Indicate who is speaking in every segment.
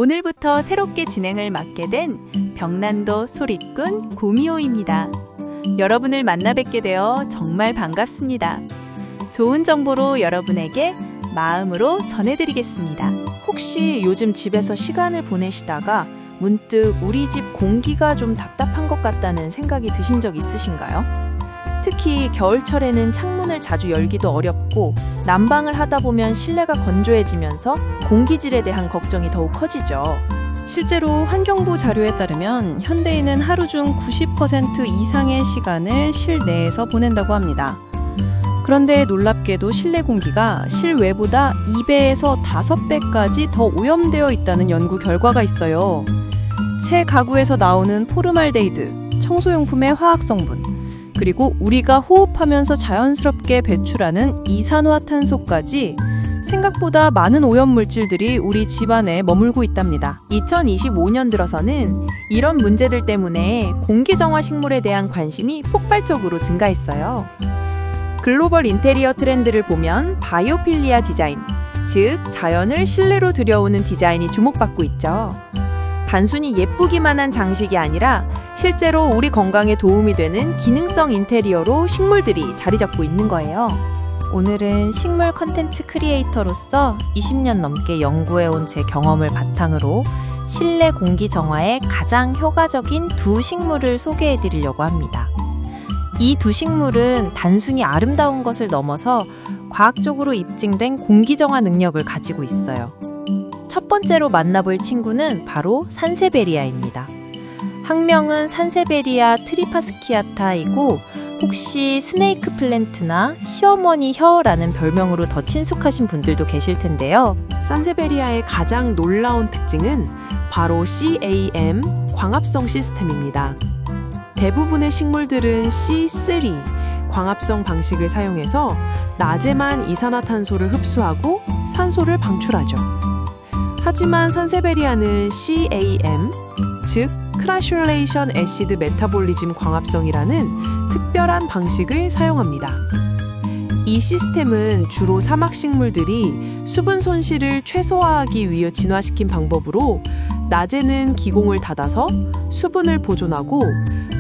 Speaker 1: 오늘부터 새롭게 진행을 맡게 된 병난도 소리꾼 고미호입니다. 여러분을 만나 뵙게 되어 정말 반갑습니다. 좋은 정보로 여러분에게 마음으로 전해드리겠습니다.
Speaker 2: 혹시 요즘 집에서 시간을 보내시다가 문득 우리 집 공기가 좀 답답한 것 같다는 생각이 드신 적 있으신가요? 특히 겨울철에는 창문을 자주 열기도 어렵고 난방을 하다 보면 실내가 건조해지면서 공기질에 대한 걱정이 더욱 커지죠.
Speaker 3: 실제로 환경부 자료에 따르면 현대인은 하루 중 90% 이상의 시간을 실내에서 보낸다고 합니다. 그런데 놀랍게도 실내 공기가 실외보다 2배에서 5배까지 더 오염되어 있다는 연구 결과가 있어요. 새 가구에서 나오는 포르말데히드, 청소용품의 화학성분, 그리고 우리가 호흡하면서 자연스럽게 배출하는 이산화탄소까지 생각보다 많은 오염물질들이 우리 집안에 머물고 있답니다.
Speaker 2: 2025년 들어서는 이런 문제들 때문에 공기정화 식물에 대한 관심이 폭발적으로 증가했어요. 글로벌 인테리어 트렌드를 보면 바이오필리아 디자인, 즉 자연을 실내로 들여오는 디자인이 주목받고 있죠. 단순히 예쁘기만 한 장식이 아니라 실제로 우리 건강에 도움이 되는 기능성 인테리어로 식물들이 자리 잡고 있는 거예요.
Speaker 3: 오늘은 식물 컨텐츠 크리에이터로서 20년 넘게 연구해온 제 경험을 바탕으로 실내 공기 정화에 가장 효과적인 두 식물을 소개해드리려고 합니다. 이 두 식물은 단순히 아름다운 것을 넘어서 과학적으로 입증된 공기 정화 능력을 가지고 있어요. 첫 번째로 만나볼 친구는 바로 산세베리아입니다. 학명은 산세베리아 트리파스키아타이고 혹시 스네이크 플랜트나 시어머니 혀라는 별명으로 더 친숙하신 분들도 계실 텐데요.
Speaker 4: 산세베리아의 가장 놀라운 특징은 바로 CAM, 광합성 시스템입니다. 대부분의 식물들은 C3, 광합성 방식을 사용해서 낮에만 이산화탄소를 흡수하고 산소를 방출하죠. 하지만 산세베리아는 CAM, 즉 크라슐레이션 애시드 메타볼리즘 광합성이라는 특별한 방식을 사용합니다. 이 시스템은 주로 사막식물들이 수분 손실을 최소화하기 위해 진화시킨 방법으로 낮에는 기공을 닫아서 수분을 보존하고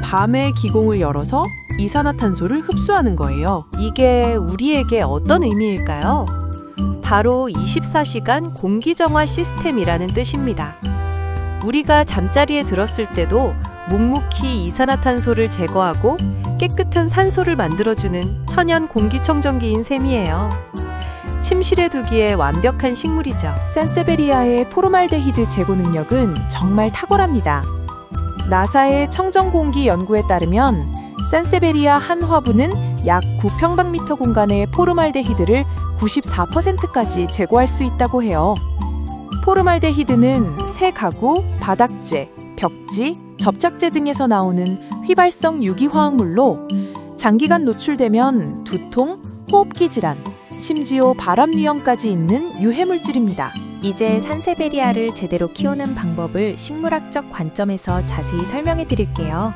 Speaker 4: 밤에 기공을 열어서 이산화탄소를 흡수하는 거예요.
Speaker 1: 이게 우리에게 어떤 의미일까요? 바로 24시간 공기정화 시스템이라는 뜻입니다. 우리가 잠자리에 들었을 때도 묵묵히 이산화탄소를 제거하고 깨끗한 산소를 만들어주는 천연 공기청정기인 셈이에요. 침실에 두기에 완벽한 식물이죠.
Speaker 2: 산세베리아의 포르말데히드 제거 능력은 정말 탁월합니다. 나사의 청정공기 연구에 따르면 산세베리아 한 화분은 약 9평방미터 공간의 포르말데히드를 94%까지 제거할 수 있다고 해요. 포르말데히드는 새 가구, 바닥재, 벽지, 접착제 등에서 나오는 휘발성 유기화학물로 장기간 노출되면 두통, 호흡기 질환, 심지어 발암 위험까지 있는 유해물질입니다.
Speaker 1: 이제 산세베리아를 제대로 키우는 방법을 식물학적 관점에서 자세히 설명해 드릴게요.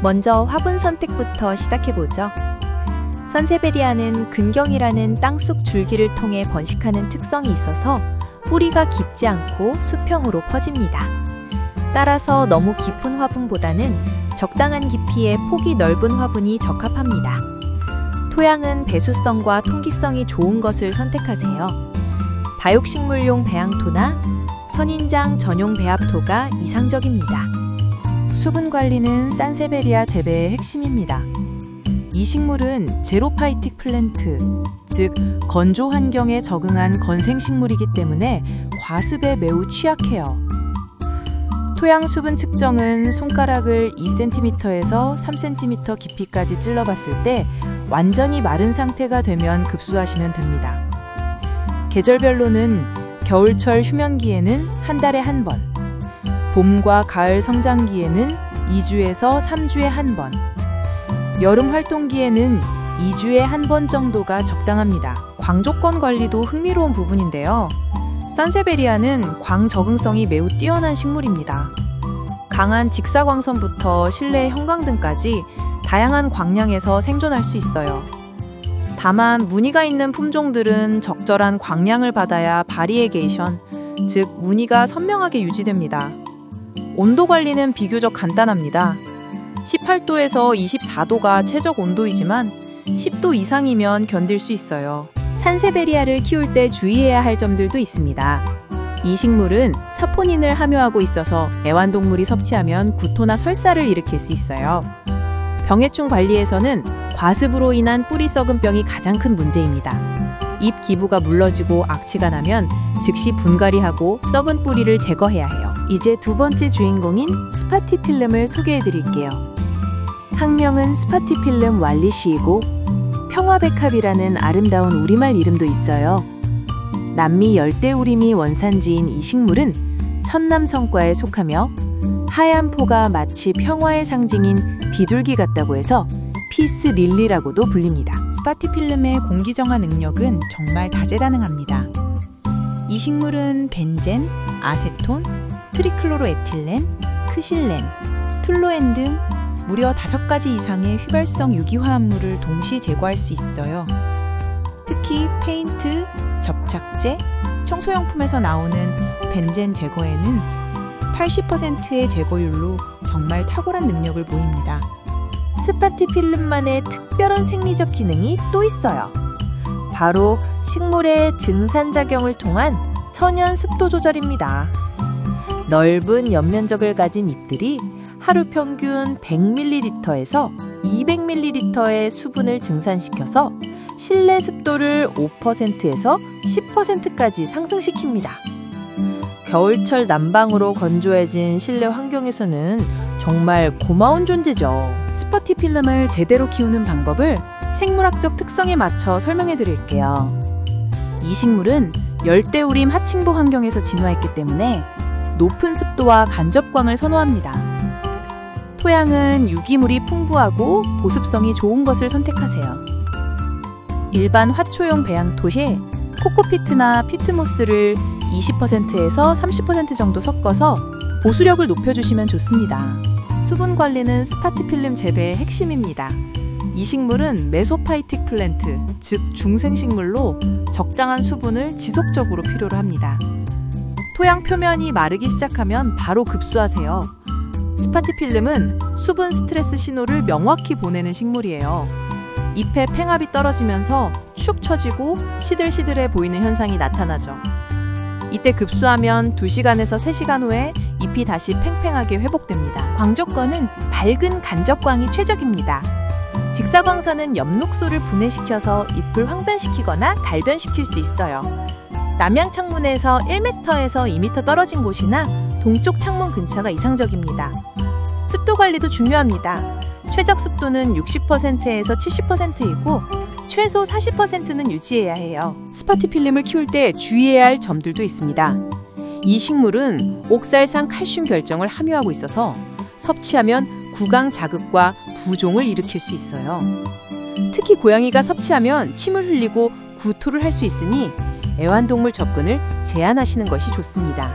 Speaker 1: 먼저 화분 선택부터 시작해보죠. 산세베리아는 근경이라는 땅속 줄기를 통해 번식하는 특성이 있어서 뿌리가 깊지 않고 수평으로 퍼집니다. 따라서 너무 깊은 화분보다는 적당한 깊이의 폭이 넓은 화분이 적합합니다. 토양은 배수성과 통기성이 좋은 것을 선택하세요. 다육식물용 배양토나 선인장 전용 배합토가 이상적입니다.
Speaker 2: 수분 관리는 산세베리아 재배의 핵심입니다. 이 식물은 제로파이틱 플랜트, 즉 건조 환경에 적응한 건생식물이기 때문에 과습에 매우 취약해요. 토양 수분 측정은 손가락을 2cm에서 3cm 깊이까지 찔러봤을 때 완전히 마른 상태가 되면 급수하시면 됩니다. 계절별로는 겨울철 휴면기에는 한 달에 한 번, 봄과 가을 성장기에는 2주에서 3주에 한 번, 여름 활동기에는 2주에 한 번 정도가 적당합니다.
Speaker 3: 광조건 관리도 흥미로운 부분인데요. 산세베리아는 광 적응성이 매우 뛰어난 식물입니다. 강한 직사광선부터 실내 형광등까지 다양한 광량에서 생존할 수 있어요. 다만 무늬가 있는 품종들은 적절한 광량을 받아야 바리에게이션,
Speaker 2: 즉 무늬가 선명하게 유지됩니다. 온도 관리는 비교적 간단합니다. 18도에서 24도가 최적 온도이지만 10도 이상이면 견딜 수 있어요. 산세베리아를 키울 때 주의해야 할 점들도 있습니다. 이 식물은 사포닌을 함유하고 있어서 애완동물이 섭취하면 구토나 설사를 일으킬 수 있어요. 병해충 관리에서는 과습으로 인한 뿌리 썩은 병이 가장 큰 문제입니다. 잎 기부가 물러지고 악취가 나면 즉시 분갈이하고 썩은 뿌리를 제거해야 해요. 이제 두 번째 주인공인 스파티필름을 소개해 드릴게요. 학명은 스파티필름 왈리시이고 평화백합이라는 아름다운 우리말 이름도 있어요. 남미 열대우림이 원산지인 이 식물은 천남성과에 속하며 하얀 포가 마치 평화의 상징인 비둘기 같다고 해서 피스 릴리라고도 불립니다. 스파티필름의 공기정화 능력은 정말 다재다능합니다. 이 식물은 벤젠, 아세톤, 트리클로로에틸렌, 크실렌, 툴로엔 등 무려 5가지 이상의 휘발성 유기화합물을 동시에 제거할 수 있어요. 특히 페인트, 접착제, 청소용품에서 나오는 벤젠 제거에는 80%의 제거율로 정말 탁월한 능력을 보입니다. 스파티필름만의 특별한 생리적 기능이 또 있어요. 바로 식물의 증산작용을 통한 천연 습도 조절입니다. 넓은 옆면적을 가진 잎들이 하루 평균 100ml에서 200ml의 수분을 증산시켜서 실내 습도를 5%에서 10%까지 상승시킵니다. 겨울철 난방으로 건조해진 실내 환경에서는 정말 고마운 존재죠. 스파티필름을 제대로 키우는 방법을 생물학적 특성에 맞춰 설명해 드릴게요. 이 식물은 열대우림 하층보 환경에서 진화했기 때문에 높은 습도와 간접광을 선호합니다. 토양은 유기물이 풍부하고 보습성이 좋은 것을 선택하세요. 일반 화초용 배양토에 코코피트나 피트모스를 20%에서 30% 정도 섞어서 보수력을 높여주시면 좋습니다. 수분 관리는 스파티필름 재배의 핵심입니다. 이 식물은 메소파이틱 플랜트, 즉 중생식물로 적당한 수분을 지속적으로 필요로 합니다. 토양 표면이 마르기 시작하면 바로 급수하세요. 스파티필름은 수분 스트레스 신호를 명확히 보내는 식물이에요. 잎의 팽압이 떨어지면서 축 처지고 시들시들해 보이는 현상이 나타나죠. 이때 급수하면 2시간에서 3시간 후에 잎이 다시 팽팽하게 회복됩니다. 광적광은 밝은 간접광이 최적입니다. 직사광선은 엽록소를 분해시켜서 잎을 황변시키거나 달변시킬 수 있어요. 남향 창문에서 1m에서 2m 떨어진 곳이나 동쪽 창문 근처가 이상적입니다. 습도 관리도 중요합니다. 최적 습도는 60%에서 70%이고 최소 40%는 유지해야 해요. 스파티필름을 키울 때 주의해야 할 점들도 있습니다. 이 식물은 옥살산 칼슘 결정을 함유하고 있어서 섭취하면 구강 자극과 부종을 일으킬 수 있어요. 특히 고양이가 섭취하면 침을 흘리고 구토를 할 수 있으니 애완동물 접근을 제한하시는 것이 좋습니다.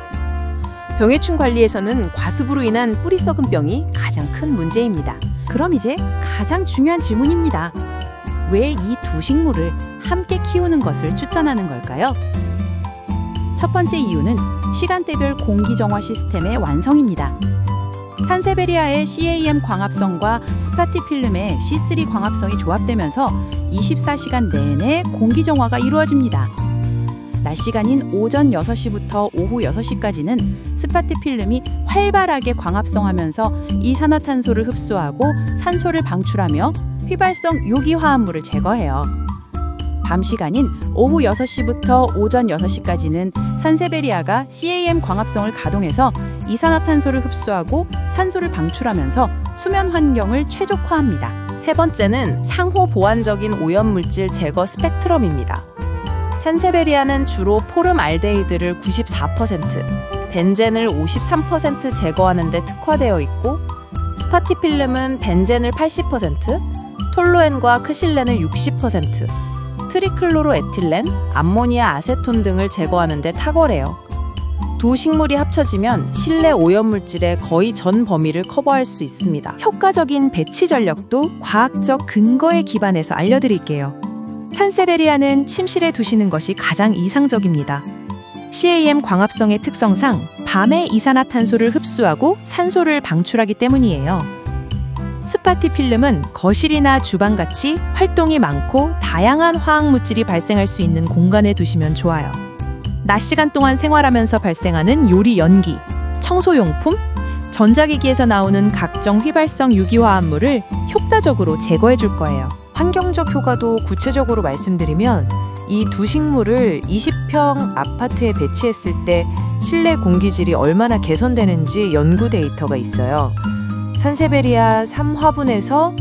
Speaker 2: 병해충 관리에서는 과습으로 인한 뿌리 썩은 병이 가장 큰 문제입니다. 그럼 이제 가장 중요한 질문입니다. 왜 이 두 식물을 함께 키우는 것을 추천하는 걸까요? 첫 번째 이유는 시간대별 공기정화 시스템의 완성입니다. 산세베리아의 CAM 광합성과 스파티필름의 C3 광합성이 조합되면서 24시간 내내 공기정화가 이루어집니다. 낮 시간인 오전 6시부터 오후 6시까지는 스파티필름이 활발하게 광합성하면서 이산화탄소를 흡수하고 산소를 방출하며 휘발성 유기화합물을 제거해요. 밤 시간인 오후 6시부터 오전 6시까지는 산세베리아가 CAM 광합성을 가동해서 이산화탄소를 흡수하고 산소를 방출하면서 수면 환경을 최적화합니다. 세 번째는 상호 보완적인 오염물질 제거 스펙트럼입니다. 산세베리아는 주로 포름알데히드를 94%, 벤젠을 53% 제거하는 데 특화되어 있고 스파티필름은 벤젠을 80%, 톨로엔과 크실렌을 60%, 트리클로로에틸렌, 암모니아 아세톤 등을 제거하는 데 탁월해요. 두 식물이 합쳐지면 실내 오염물질의 거의 전 범위를 커버할 수 있습니다. 효과적인 배치 전략도 과학적 근거에 기반해서 알려드릴게요. 산세베리아는 침실에 두시는 것이 가장 이상적입니다. CAM 광합성의 특성상 밤에 이산화탄소를 흡수하고 산소를 방출하기 때문이에요. 스파티필름은 거실이나 주방같이 활동이 많고 다양한 화학물질이 발생할 수 있는 공간에 두시면 좋아요. 낮 시간 동안 생활하면서 발생하는 요리 연기, 청소용품, 전자기기에서 나오는 각종 휘발성 유기화합물을 효과적으로 제거해 줄 거예요. 환경적 효과도 구체적으로 말씀드리면 이 두 식물을 20평 아파트에 배치했을 때 실내 공기질이 얼마나 개선되는지 연구 데이터가 있어요. 산세베리아 3화분에서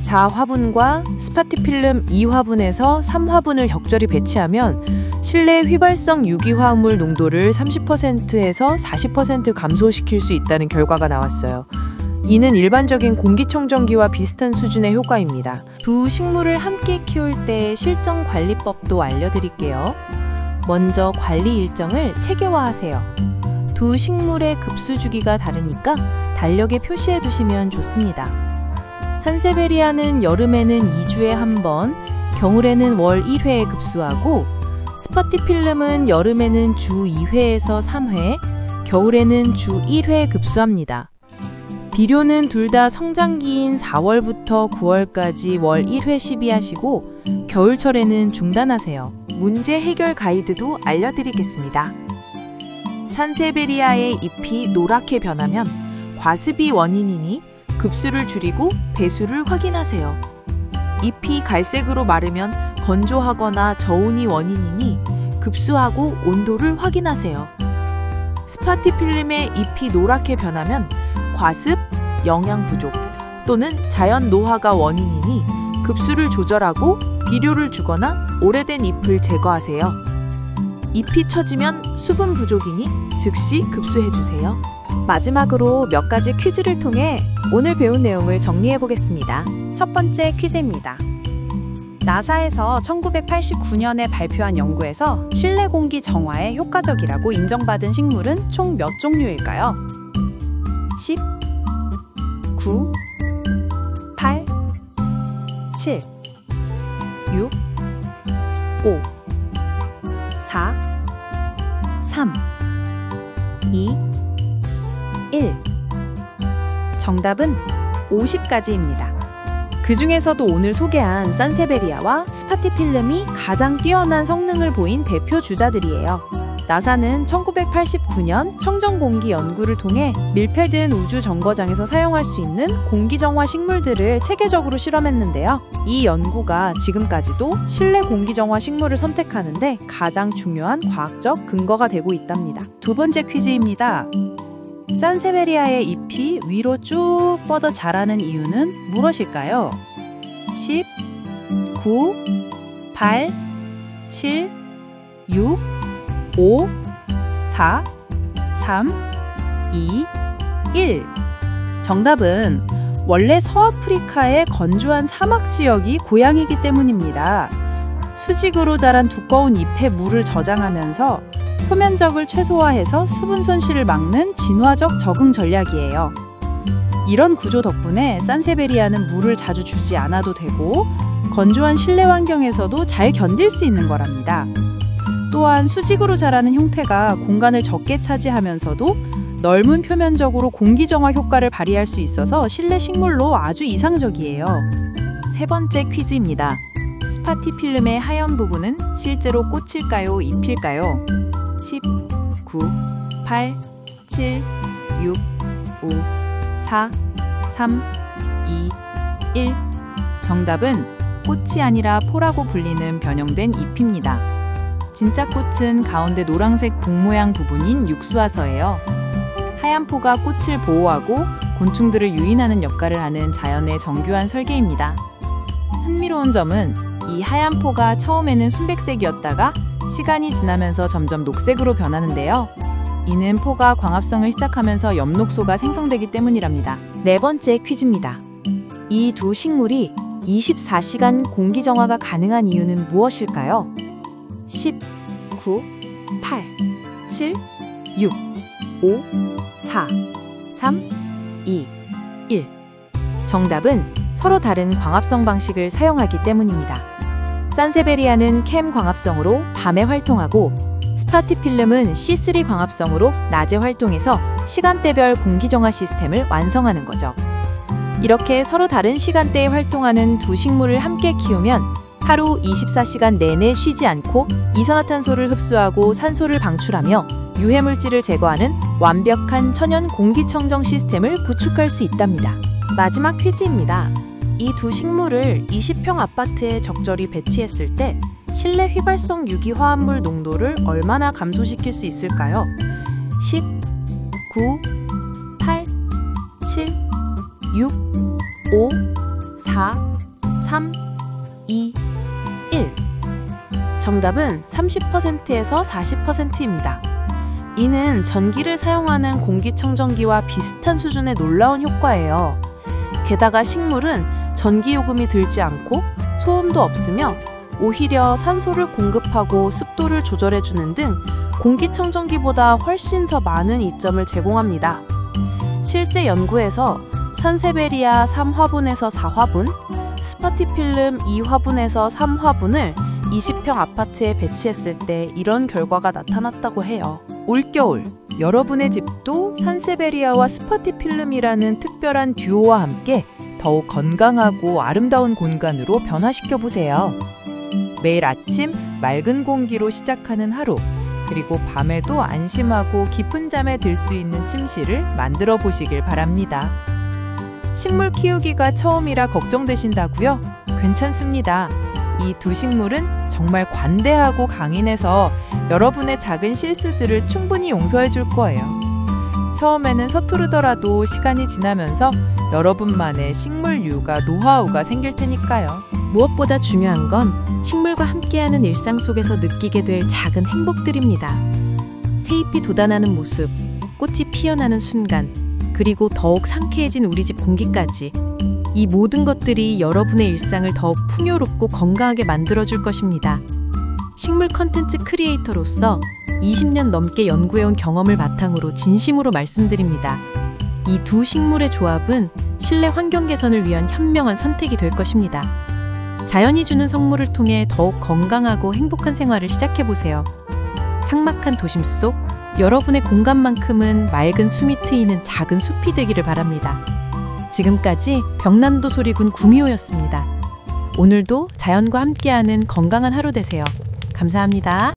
Speaker 2: 4화분과 스파티필름 2화분에서 3화분을 적절히 배치하면 실내 휘발성 유기화합물 농도를 30%에서 40% 감소시킬 수 있다는 결과가 나왔어요. 이는 일반적인 공기청정기와 비슷한 수준의 효과입니다.
Speaker 3: 두 식물을 함께 키울 때 실정 관리법도 알려드릴게요. 먼저 관리 일정을 체계화하세요. 두 식물의 급수 주기가 다르니까 달력에 표시해 두시면 좋습니다. 산세베리아는 여름에는 2주에 한 번, 겨울에는 월 1회에 급수하고 스파티필름은 여름에는 주 2회에서 3회, 겨울에는 주 1회 급수합니다. 비료는 둘 다 성장기인 4월부터 9월까지 월 1회 시비하시고 겨울철에는 중단하세요.
Speaker 2: 문제 해결 가이드도 알려드리겠습니다. 산세베리아의 잎이 노랗게 변하면 과습이 원인이니 급수를 줄이고 배수를 확인하세요. 잎이 갈색으로 마르면 건조하거나 저온이 원인이니 급수하고 온도를 확인하세요. 스파티필름의 잎이 노랗게 변하면 과습, 영양 부족 또는 자연 노화가 원인이니 급수를 조절하고 비료를 주거나 오래된 잎을 제거하세요. 잎이 처지면 수분 부족이니 즉시 급수해주세요.
Speaker 1: 마지막으로 몇 가지 퀴즈를 통해 오늘 배운 내용을 정리해 보겠습니다. 첫 번째 퀴즈입니다. 나사에서 1989년에 발표한 연구에서 실내 공기 정화에 효과적이라고 인정받은 식물은 총 몇 종류일까요? 10, 9, 8, 7, 6, 5, 4, 3, 2, 1. 정답은 50가지입니다. 그 중에서도 오늘 소개한 산세베리아와 스파티필름이 가장 뛰어난 성능을 보인 대표 주자들이에요. 나사는 1989년 청정공기 연구를 통해 밀폐된 우주 정거장에서 사용할 수 있는 공기정화 식물들을 체계적으로 실험했는데요. 이 연구가 지금까지도 실내 공기정화 식물을 선택하는데 가장 중요한 과학적 근거가 되고 있답니다. 두 번째 퀴즈입니다. 산세베리아의 잎이 위로 쭉 뻗어 자라는 이유는 무엇일까요? 10, 9, 8, 7, 6, 5, 4, 3, 2, 1. 정답은 원래 서아프리카의 건조한 사막 지역이 고향이기 때문입니다. 수직으로 자란 두꺼운 잎에 물을 저장하면서 표면적을 최소화해서 수분 손실을 막는 진화적 적응 전략이에요. 이런 구조 덕분에 산세베리아는 물을 자주 주지 않아도 되고 건조한 실내 환경에서도 잘 견딜 수 있는 거랍니다. 또한 수직으로 자라는 형태가 공간을 적게 차지하면서도 넓은 표면적으로 공기정화 효과를 발휘할 수 있어서 실내 식물로 아주 이상적이에요. 세 번째 퀴즈입니다. 스파티필름의 하얀 부분은 실제로 꽃일까요? 잎일까요? 10, 9, 8, 7, 6, 5, 4, 3, 2, 1. 정답은 꽃이 아니라 포라고 불리는 변형된 잎입니다. 진짜 꽃은 가운데 노란색 복 모양 부분인 육수화서예요. 하얀 포가 꽃을 보호하고 곤충들을 유인하는 역할을 하는 자연의 정교한 설계입니다. 흥미로운 점은 이 하얀 포가 처음에는 순백색이었다가 시간이 지나면서 점점 녹색으로 변하는데요. 이는 포가 광합성을 시작하면서 엽록소가 생성되기 때문이랍니다. 네 번째 퀴즈입니다. 이 두 식물이 24시간 공기정화가 가능한 이유는 무엇일까요? 10, 9, 8, 7, 6, 5, 4, 3, 2, 1. 정답은 서로 다른 광합성 방식을 사용하기 때문입니다. 산세베리아는 캠 광합성으로 밤에 활동하고
Speaker 3: 스파티필름은 C3 광합성으로 낮에 활동해서 시간대별 공기정화 시스템을 완성하는 거죠. 이렇게 서로 다른 시간대에 활동하는 두 식물을 함께 키우면 하루 24시간 내내 쉬지 않고 이산화탄소를 흡수하고 산소를 방출하며 유해물질을 제거하는 완벽한 천연 공기청정 시스템을 구축할 수 있답니다.
Speaker 4: 마지막 퀴즈입니다. 이 두 식물을 20평 아파트에 적절히 배치했을 때 실내 휘발성 유기화합물 농도를 얼마나 감소시킬 수 있을까요? 10, 9, 8, 7, 6, 5, 4, 3, 2, 1. 정답은 30%에서 40%입니다. 이는 전기를 사용하는 공기청정기와 비슷한 수준의 놀라운 효과예요. 게다가 식물은 전기요금이 들지 않고 소음도 없으며 오히려 산소를 공급하고 습도를 조절해주는 등 공기청정기보다 훨씬 더 많은 이점을 제공합니다. 실제 연구에서 산세베리아 3화분에서 4화분, 스파티필름 2화분에서 3화분을 20평 아파트에 배치했을 때 이런 결과가 나타났다고 해요.
Speaker 2: 올겨울 여러분의 집도 산세베리아와 스파티필름이라는 특별한 듀오와 함께 더욱 건강하고 아름다운 공간으로 변화시켜 보세요. 매일 아침 맑은 공기로 시작하는 하루, 그리고 밤에도 안심하고 깊은 잠에 들 수 있는 침실을 만들어 보시길 바랍니다. 식물 키우기가 처음이라 걱정되신다고요? 괜찮습니다. 이 두 식물은 정말 관대하고 강인해서 여러분의 작은 실수들을 충분히 용서해 줄 거예요. 처음에는 서투르더라도 시간이 지나면서 여러분만의 식물 육아 노하우가 생길 테니까요.
Speaker 1: 무엇보다 중요한 건 식물과 함께하는 일상 속에서 느끼게 될 작은 행복들입니다. 새잎이 돋아나는 모습, 꽃이 피어나는 순간, 그리고 더욱 상쾌해진 우리 집 공기까지. 이 모든 것들이 여러분의 일상을 더욱 풍요롭고 건강하게 만들어줄 것입니다. 식물 컨텐츠 크리에이터로서 20년 넘게 연구해온 경험을 바탕으로 진심으로 말씀드립니다. 이 두 식물의 조합은 실내 환경 개선을 위한 현명한 선택이 될 것입니다. 자연이 주는 선물을 통해 더욱 건강하고 행복한 생활을 시작해보세요. 삭막한 도심 속 여러분의 공간만큼은 맑은 숨이 트이는 작은 숲이 되기를 바랍니다. 지금까지 벽난도 소리군 구미호였습니다. 오늘도 자연과 함께하는 건강한 하루 되세요. 감사합니다.